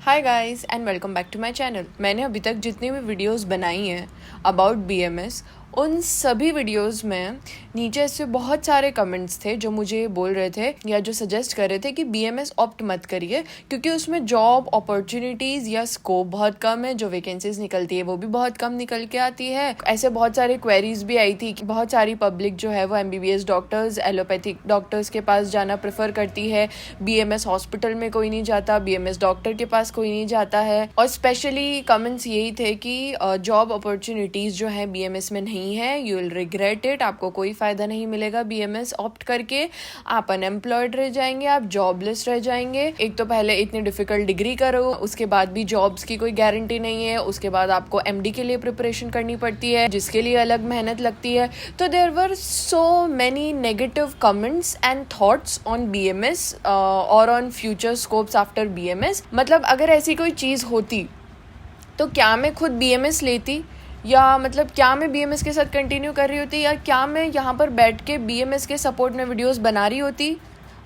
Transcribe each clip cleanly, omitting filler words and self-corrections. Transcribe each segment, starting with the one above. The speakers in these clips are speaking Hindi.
Hi guys and welcome back to my channel. मैंने अभी तक जितनी भी वीडियोस बनाई हैं अबाउट बीएमएस, उन सभी वीडियोस में नीचे से बहुत सारे कमेंट्स थे जो मुझे बोल रहे थे या जो सजेस्ट कर रहे थे कि बीएमएस ऑप्ट मत करिए क्योंकि उसमें जॉब अपॉर्चुनिटीज़ या स्कोप बहुत कम है। जो वैकेंसीज निकलती है वो भी बहुत कम निकल के आती है। ऐसे बहुत सारे क्वेरीज भी आई थी कि बहुत सारी पब्लिक जो है वो एमबीबीएस डॉक्टर्स, एलोपैथिक डॉक्टर्स के पास जाना प्रेफर करती है। बीएमएस हॉस्पिटल में कोई नहीं जाता, बीएमएस डॉक्टर के पास कोई नहीं जाता है। और स्पेशली कमेंट्स यही थे कि जॉब अपॉर्चुनिटीज़ जो है बीएमएस में नहीं है, यू विल रिग्रेट इट। आपको कोई फायदा नहीं मिलेगा बीएमएस ऑप्ट करके, आप अनएम्प्लॉयड रह जाएंगे, आप जॉबलेस रह जाएंगे। एक तो पहले इतनी डिफिकल्ट डिग्री करो, उसके बाद भी जॉब्स की कोई गारंटी नहीं है, उसके बाद आपको एमडी के लिए प्रिपरेशन करनी पड़ती है जिसके लिए अलग मेहनत लगती है। तो there were so many negative comments and thoughts on BMS और on future scopes after BMS. मतलब अगर ऐसी कोई चीज़ होती तो क्या मैं खुद बीएमएस लेती, या मतलब क्या मैं बीएमएस के साथ कंटिन्यू कर रही होती, या क्या मैं यहाँ पर बैठ के बीएमएस के सपोर्ट में वीडियोस बना रही होती?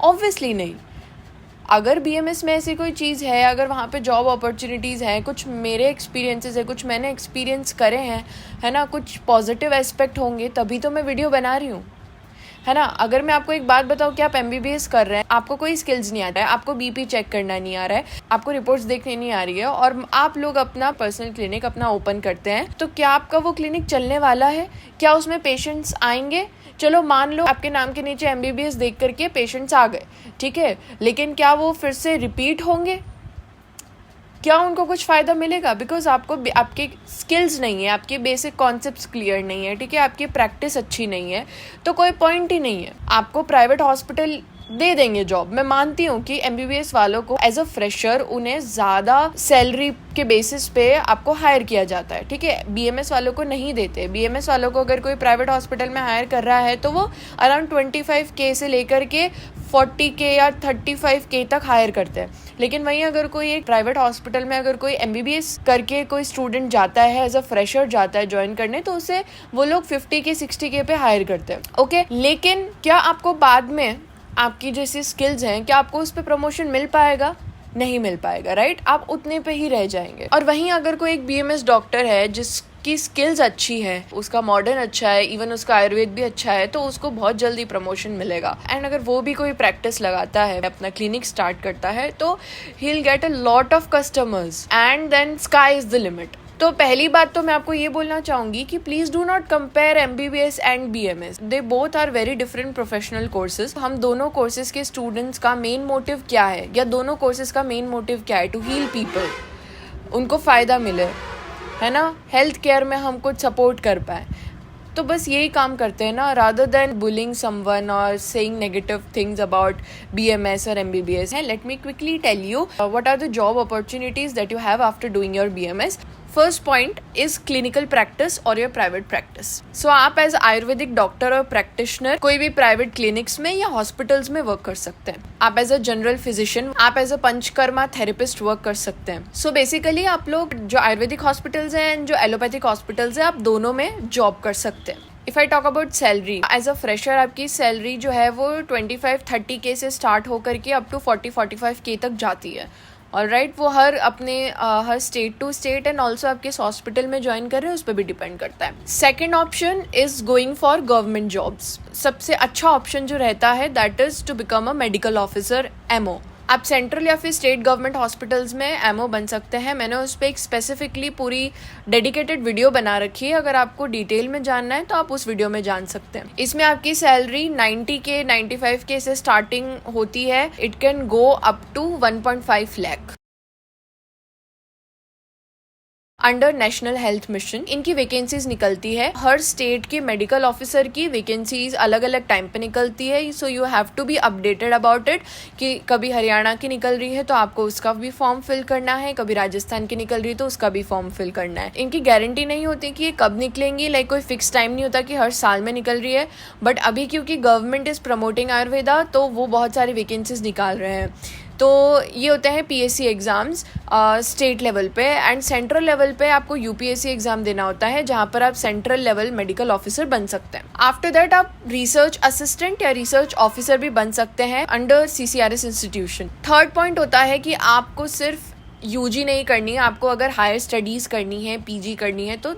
ऑब्वियसली नहीं। अगर बीएमएस में ऐसी कोई चीज़ है, अगर वहाँ पे जॉब अपॉर्चुनिटीज़ हैं, कुछ मेरे एक्सपीरियंसेस है, कुछ मैंने एक्सपीरियंस करे हैं, है ना, कुछ पॉजिटिव एस्पेक्ट होंगे, तभी तो मैं वीडियो बना रही हूँ, है ना। अगर मैं आपको एक बात बताऊँ कि आप एमबीबीएस कर रहे हैं, आपको कोई स्किल्स नहीं आता है, आपको बीपी चेक करना नहीं आ रहा है, आपको रिपोर्ट्स देखने नहीं आ रही है, और आप लोग अपना पर्सनल क्लिनिक अपना ओपन करते हैं, तो क्या आपका वो क्लिनिक चलने वाला है? क्या उसमें पेशेंट्स आएंगे? चलो मान लो आपके नाम के नीचे एमबीबीएस देख करके पेशेंट्स आ गए, ठीक है, लेकिन क्या वो फिर से रिपीट होंगे? क्या उनको कुछ फ़ायदा मिलेगा? बिकॉज आपको आपके स्किल्स नहीं है, आपके बेसिक कॉन्सेप्ट्स क्लियर नहीं है, ठीक है, आपकी प्रैक्टिस अच्छी नहीं है, तो कोई पॉइंट ही नहीं है। आपको प्राइवेट हॉस्पिटल दे देंगे जॉब, मैं मानती हूँ कि एमबीबीएस वालों को एज अ फ्रेशर उन्हें ज़्यादा सैलरी के बेसिस पे आपको हायर किया जाता है, ठीक है, बीएमएस वालों को नहीं देते। बीएमएस वालों को अगर कोई प्राइवेट हॉस्पिटल में हायर कर रहा है तो वो अराउंड 25K से लेकर के 40K या 35K तक हायर करते हैं। लेकिन वहीं अगर कोई एक प्राइवेट हॉस्पिटल में अगर कोई एमबीबीएस करके कोई स्टूडेंट जाता है, एज अ फ्रेशर जाता है ज्वाइन करने, तो उसे वो लोग 50K 60K पे हायर करते हैं, ओके। लेकिन क्या आपको बाद में आपकी जैसी स्किल्स हैं, क्या आपको उस पर प्रमोशन मिल पाएगा? नहीं मिल पाएगा, राइट। आप उतने पे ही रह जाएंगे। और वहीं अगर कोई एक बीएमएस डॉक्टर है जिसकी स्किल्स अच्छी है, उसका मॉडर्न अच्छा है, इवन उसका आयुर्वेद भी अच्छा है, तो उसको बहुत जल्दी प्रमोशन मिलेगा। एंड अगर वो भी कोई प्रैक्टिस लगाता है, अपना क्लिनिक स्टार्ट करता है, तो he will get a lot of customers and then sky is the limit. तो पहली बात तो मैं आपको ये बोलना चाहूंगी कि please do not compare MBBS and BMS. They both are very different professional courses. हम दोनों कोर्सेज के स्टूडेंट्स का मेन मोटिव क्या है, या दोनों कोर्सेज का मेन मोटिव क्या है? टू हील पीपल, उनको फायदा मिले, है ना, हेल्थ केयर में हम कुछ सपोर्ट कर पाए, तो बस यही काम करते हैं ना, रादर देन बुलिंग समवन और saying negative things about BMS और MBBS. Let me quickly tell you what are the job opportunities that you have after doing your BMS. First point is clinical practice और योर प्राइवेट प्रैक्टिस। सो आप एज आयुर्वेदिक डॉक्टर और प्रैक्टिशनर कोई भी प्राइवेट क्लिनिक्स में या हॉस्पिटल्स में वर्क कर सकते हैं। आप एज अ जनरल फिजिशियन, आप as a panchakarma therapist work कर सकते हैं। सो बेसिकली आप लोग जो आयुर्वेदिक हॉस्पिटल्स हैं एंड जो एलोपैथिक हॉस्पिटल्स हैं, आप दोनों में जॉब कर सकते हैं। If I talk about salary, as a fresher आपकी सैलरी जो है वो 25-30K से स्टार्ट होकर के अप टू 40-45K तक जाती है। ऑलराइट, वो हर state to state and also आप किस हॉस्पिटल में ज्वाइन कर रहे हैं उस पर भी डिपेंड करता है। Second option is going for government jobs. सबसे अच्छा ऑप्शन जो रहता है that is to become a medical officer, MO. आप सेंट्रल या फिर स्टेट गवर्नमेंट हॉस्पिटल्स में एमओ बन सकते हैं। मैंने उस पर एक स्पेसिफिकली पूरी डेडिकेटेड वीडियो बना रखी है, अगर आपको डिटेल में जानना है तो आप उस वीडियो में जान सकते हैं। इसमें आपकी सैलरी 90K 95K से स्टार्टिंग होती है। It can go up to 1.5 lakh under national health mission. इनकी वैकेंसीज निकलती है, हर स्टेट के मेडिकल ऑफिसर की वैकेंसीज अलग अलग टाइम पे निकलती है। So you have to be updated about it कि कभी हरियाणा की निकल रही है तो आपको उसका भी फॉर्म फिल करना है, कभी राजस्थान की निकल रही है तो उसका भी फॉर्म फिल करना है। इनकी गारंटी नहीं होती कि ये कब निकलेंगी, लाइक कोई फिक्स टाइम नहीं होता कि हर साल में निकल रही है। बट अभी क्योंकि गवर्नमेंट इज प्रमोटिंग आयुर्वेदा, तो वो बहुत सारी वैकेंसीज निकाल रहे हैं। तो ये होते हैं पीएससी एग्ज़ाम्स स्टेट लेवल पे, एंड सेंट्रल लेवल पे आपको यूपीएससी एग्ज़ाम देना होता है जहाँ पर आप सेंट्रल लेवल मेडिकल ऑफिसर बन सकते हैं। आफ्टर दैट आप रिसर्च असिस्टेंट या रिसर्च ऑफिसर भी बन सकते हैं under CCRS institution. Third point होता है कि आपको सिर्फ यूजी नहीं करनी है, आपको अगर हायर स्टडीज़ करनी है, पीजी करनी है, तो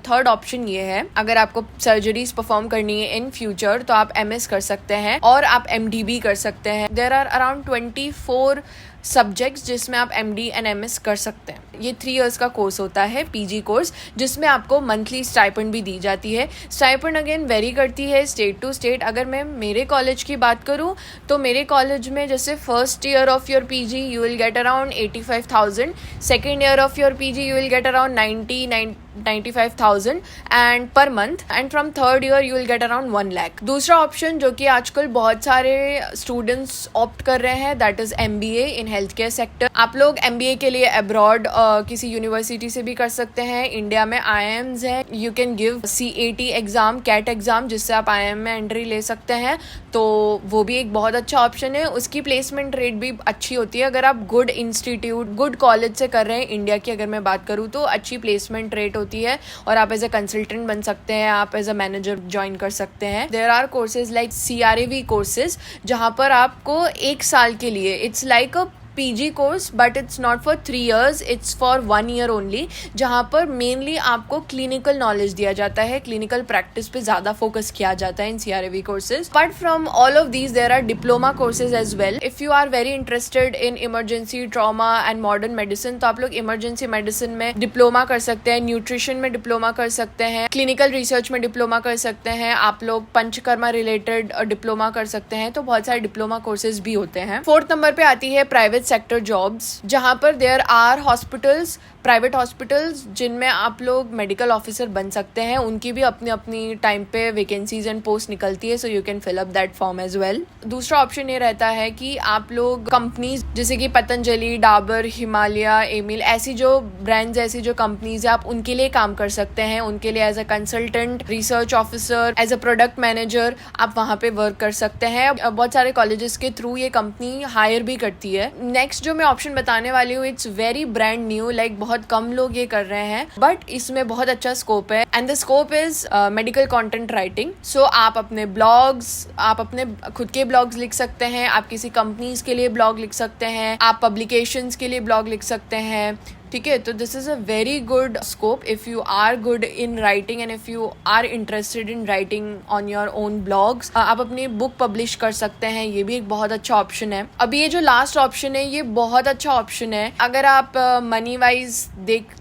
थर्ड ऑप्शन ये है, अगर आपको सर्जरीज परफॉर्म करनी है इन फ्यूचर तो आप एमएस कर सकते हैं और आप एमडी भी कर सकते हैं। देयर आर अराउंड 24 सब्जेक्ट्स जिसमें आप एमडी एंड एमएस कर सकते हैं। ये 3 इयर्स का कोर्स होता है, पीजी कोर्स, जिसमें आपको मंथली स्टाइपेंड भी दी जाती है। स्टाइपेंड अगेन वेरी करती है स्टेट टू स्टेट। अगर मैं मेरे कॉलेज की बात करूँ तो मेरे कॉलेज में जैसे first year of your PG you will get around 85,000, second year of your PG you will get around 95,000 and per month, and from third year you will get around 1 lakh. दूसरा ऑप्शन जो कि आजकल बहुत सारे स्टूडेंट्स ऑप्ट कर रहे हैं, that is MBA in health care sector. आप लोग एमबीए के लिए अब्रॉड किसी यूनिवर्सिटी से भी कर सकते हैं। इंडिया में IIMs है, you can give CAT exam, CAT exam, जिससे आप IIM में एंट्री ले सकते हैं, तो वो भी एक बहुत अच्छा ऑप्शन है। उसकी प्लेसमेंट रेट भी अच्छी होती है। अगर आप गुड इंस्टीट्यूट, गुड कॉलेज से कर रहे हैं, इंडिया की अगर मैं बात करूँ तो अच्छी प्लेसमेंट रेट होती है और आप एज अ कंसल्टेंट बन सकते हैं, आप एज अ मैनेजर ज्वाइन कर सकते हैं। There are courses like CRAV courses, जहाँ पर आपको 1 साल के लिए, it's like a PG course but it's not for 3 years, it's for 1 year only, जहाँ पर मेनली आपको क्लिनिकल नॉलेज दिया जाता है, क्लिनिकल प्रैक्टिस पे ज़्यादा फोकस किया जाता है in CRAV courses. Apart from all of these there are diploma courses as well. If you are very interested in emergency, trauma and modern medicine, तो आप लोग इमरजेंसी मेडिसिन में डिप्लोमा कर सकते हैं, न्यूट्रिशन में डिप्लोमा कर सकते हैं, क्लिनिकल रिसर्च में डिप्लोमा कर सकते हैं, आप लोग पंचकर्मा रिलेटेड डिप्लोमा कर सकते हैं। तो बहुत सारे डिप्लोमा कोर्सेज भी होते हैं। 4th नंबर पे आती है प्राइवेट सेक्टर जॉब्स, जहां पर there are hospitals, private hospitals, जिनमें आप लोग मेडिकल ऑफिसर बन सकते हैं। उनकी भी अपनी अपनी टाइम पे वैकेंसीज एंड पोस्ट निकलती है, so you can fill up that form as well. दूसरा ऑप्शन ये रहता है कि आप लोग कंपनीज जैसे कि पतंजलि, डाबर, हिमालय, एमिल, ऐसी जो ब्रांड्स, ऐसी जो कंपनीज है, आप उनके लिए काम कर सकते हैं। उनके लिए as a consultant, research officer, as a product manager आप वहाँ पे वर्क कर सकते हैं। बहुत सारे कॉलेजेस के थ्रू ये कंपनी हायर भी करती है। नेक्स्ट जो मैं ऑप्शन बताने वाली हूँ, it's very brand new, like बहुत कम लोग ये कर रहे हैं, बट इसमें बहुत अच्छा स्कोप है, and the scope is medical content writing. So आप अपने ब्लॉग्स, आप अपने खुद के ब्लॉग्स लिख सकते हैं, आप किसी कंपनीज के लिए ब्लॉग लिख सकते हैं, आप पब्लिकेशंस के लिए ब्लॉग लिख सकते हैं, ठीक है। तो this is a very good scope if you are good in writing and if you are interested in writing on your own blogs. आप अपनी बुक पब्लिश कर सकते हैं, ये भी एक बहुत अच्छा ऑप्शन है। अभी ये जो लास्ट ऑप्शन है, ये बहुत अच्छा ऑप्शन है अगर आप मनी वाइज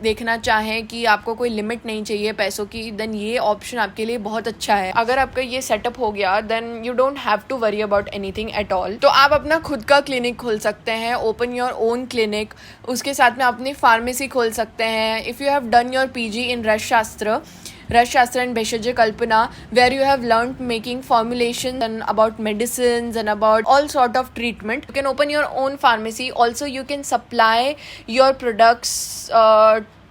देखना चाहें कि आपको कोई लिमिट नहीं चाहिए पैसों की, देन ये ऑप्शन आपके लिए बहुत अच्छा है। अगर आपका ये सेटअप हो गया, then you don't have to worry about anything at all. तो आप अपना खुद का क्लिनिक खोल सकते हैं, ओपन योर ओन क्लिनिक, उसके साथ में अपनी फार्मेसी खोल सकते हैं। If you have done your PG in Rasashastra and Bhaishaj Kalpana, where you have learned making formulations and about medicines and about all sort of treatment, you can open your own pharmacy. Also you can supply your products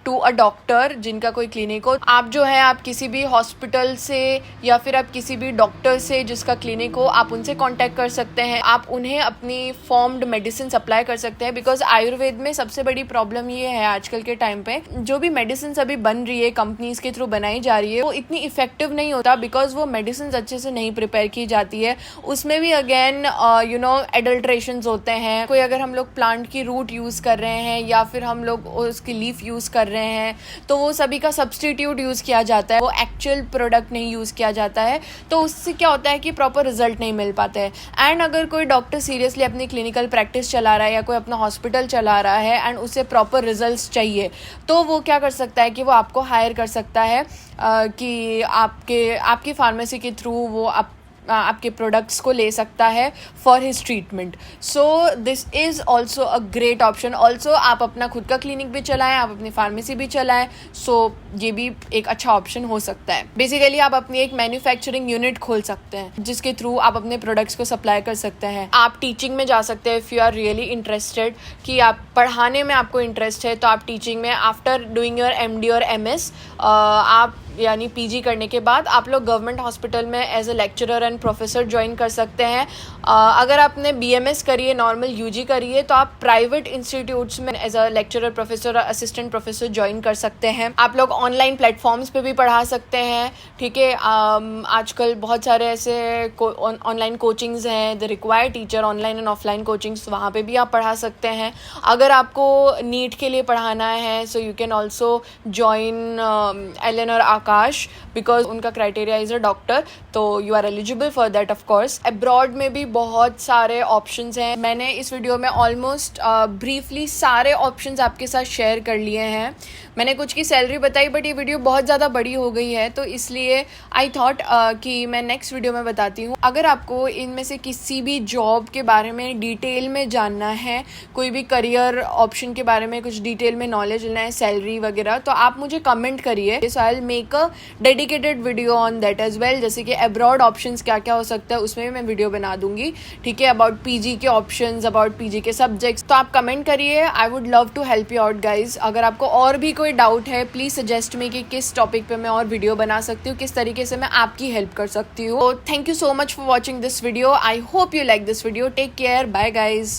to a doctor, जिनका कोई क्लिनिक हो। आप जो है, आप किसी भी हॉस्पिटल से या फिर आप किसी भी डॉक्टर से जिसका क्लिनिक हो, आप उनसे कांटेक्ट कर सकते हैं। आप उन्हें अपनी फॉर्म्ड मेडिसिन सप्लाई कर सकते हैं, बिकॉज आयुर्वेद में सबसे बड़ी प्रॉब्लम ये है आजकल के टाइम पे, जो भी मेडिसिन अभी बन रही है, कंपनीज के थ्रू बनाई जा रही है, वो इतनी इफेक्टिव नहीं होता, बिकॉज वो मेडिसिन अच्छे से नहीं प्रिपेयर की जाती है। उसमें भी अगेन एडल्ट्रेशन होते हैं। कोई अगर हम लोग प्लांट की रूट यूज कर रहे हैं या फिर हम लोग उसकी लीफ यूज कर रहे हैं, तो वो सभी का सब्स्टिट्यूट यूज किया जाता है, वो एक्चुअल प्रोडक्ट नहीं यूज किया जाता है। तो उससे क्या होता है कि प्रॉपर रिजल्ट नहीं मिल पाते हैं। एंड अगर कोई डॉक्टर सीरियसली अपनी क्लिनिकल प्रैक्टिस चला रहा है या कोई अपना हॉस्पिटल चला रहा है एंड उसे प्रॉपर रिजल्ट्स चाहिए, तो वो क्या कर सकता है कि वो आपको हायर कर सकता है कि आपकी फार्मेसी के थ्रू वो आपके प्रोडक्ट्स को ले सकता है for his treatment. So this is also a great option. Also आप अपना खुद का क्लिनिक भी चलाएं, आप अपनी फार्मेसी भी चलाएं, सो ये भी एक अच्छा ऑप्शन हो सकता है। बेसिकली आप अपनी एक मैन्युफैक्चरिंग यूनिट खोल सकते हैं, जिसके थ्रू आप अपने प्रोडक्ट्स को सप्लाई कर सकते हैं। आप टीचिंग में जा सकते हैं if you are really interested, कि आप पढ़ाने में आपको इंटरेस्ट है, तो आप टीचिंग में आफ्टर डूइंग योर MD और MS आप यानी पीजी करने के बाद आप लोग गवर्नमेंट हॉस्पिटल में as a lecturer and professor join कर सकते हैं। अगर आपने बीएमएस करी है, नॉर्मल यूजी करी है, तो आप प्राइवेट इंस्टीट्यूट्स में एज अ लेक्चरर, प्रोफेसर और असिस्टेंट प्रोफेसर ज्वाइन कर सकते हैं। आप लोग ऑनलाइन प्लेटफॉर्म्स पे भी पढ़ा सकते हैं, ठीक है। आजकल बहुत सारे ऐसे ऑनलाइन कोचिंग्स हैं, the required teacher online and offline coachings, वहाँ पे भी आप पढ़ा सकते हैं। अगर आपको नीट के लिए पढ़ाना है, so you can also join Allen और आकाश, बिकॉज उनका क्राइटेरिया इज़ अ डॉक्टर, तो you are eligible for that of course. Abroad में भी बहुत सारे ऑप्शंस हैं। मैंने इस वीडियो में ऑलमोस्ट ब्रीफली सारे ऑप्शंस आपके साथ शेयर कर लिए हैं। मैंने कुछ की सैलरी बताई, बट ये वीडियो बहुत ज़्यादा बड़ी हो गई है, तो इसलिए आई थॉट कि मैं नेक्स्ट वीडियो में बताती हूँ। अगर आपको इनमें से किसी भी जॉब के बारे में डिटेल में जानना है, कोई भी करियर ऑप्शन के बारे में कुछ डिटेल में नॉलेज लेना है, सैलरी वगैरह, तो आप मुझे कमेंट करिए। So I will make a dedicated video on that as well. जैसे कि अब्रॉड ऑप्शंस क्या क्या हो सकता है, उसमें भी मैं वीडियो बना दूंगी, ठीक है। अबाउट पीजी के ऑप्शंस, अबाउट पीजी के सब्जेक्ट्स, तो आप कमेंट करिए। I would love to help you out guys. अगर आपको और भी कोई डाउट है, प्लीज सजेस्ट मी कि किस टॉपिक पे मैं और वीडियो बना सकती हूँ, किस तरीके से मैं आपकी हेल्प कर सकती हूँ। Thank you so much for watching this video. I hope you like this video. Take care, bye guys.